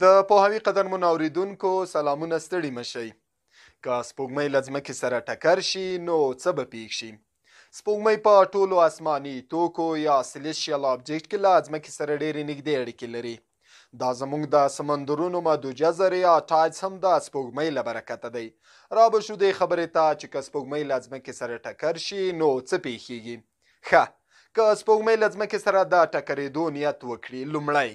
د پوهاوي قدرمنو اوریدونکو سلامونه، ستړي مشئ. که سپوږمۍ له ځمکې سره ټکر شي نو څه به پیښ شي؟ سپوږمۍ په ټولو آسماني توکو یا سلیشیل آبجیکټ کې له ځمکې سره ډېرې نږدې اړیکې لري. دا زموږ د سمندرونو مدوجزر یا ټایدز هم د سپوږمۍ له برکته دی. را به شو دې خبرې ته چې که سپوږمۍ له ځمکې سره ټکر شي نو څه پیښیږي. ښه، که سپوږمۍ له ځمکې سره د ټکرېدو نیت وکړي، لومړی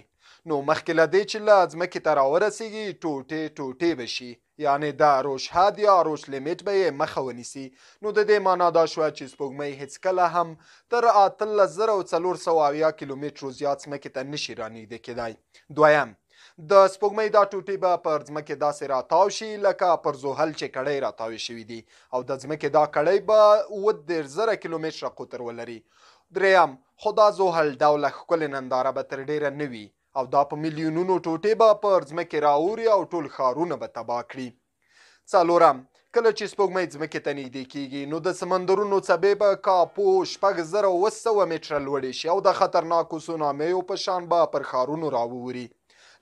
نو مخکې له دې چې له ځمکې ته راورسېږي ټوټې ټوټې به شي، یعنې د روشحد یا روش لیمیټ به یې مخه ونیسي. نو د دې معنا دا شوه چې سپوږمۍ هیڅکله هم تر 18470 کیلومترو زیات ځمکې ته نشي رانږدې کېدی. دویم، د سپوږمۍ دا ټوټې به پر ځمکې داسې راتاو شي لکه پر زحل چې کړۍ راتاوې شوي دي، او د ځمکې دا کړۍ به 30,000 کیلومتره قطر ولري. دریم، خو دا زحل ډوله ښکلې ننداره به تر ډېره نه وي، او دا په میلیونونو ټوټې به پر ځمکې راوري او ټول ښارونه به تباه کړي. څلورم، کله چې سپوږمۍ ځمکې ته نږدې کېږي نو د سمندرونو څپې به کاپو 6700 متره لوړې شي او د خطرناکو سونامیو په شان به پر ښارونو راووري.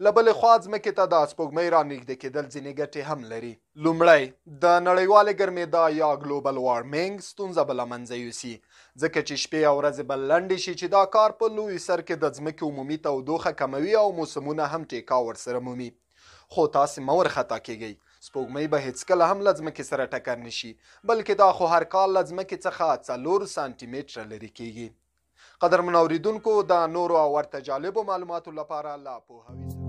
له بلې خوا ځمکې ته د سپوږمۍ رانږدې کېدل ځینې ګټې هم لري. لومړی، د نړیوالې ګرمېدا یا ګلوبل وارمنګ ستونزه به له منځه یوسي، ځکه چې شپې او ورځې به لنډې شي چې دا کار په لوی سر کې د ځمکې عمومي تودوخه کموي او موسمونه هم ټیکا ورسره مومي. خو تاسې مه ورخطا کېږئ، سپوږمۍ به هیڅکله هم له ځمکې سره ټکر نشي، بلکې دا خو هر کال له ځمکې څخه 4 سانتي متره لرې کېږي. قدرمنو اوریدونکو، د نورو او ورته جالبو معلوماتو لپاره له پوهاوي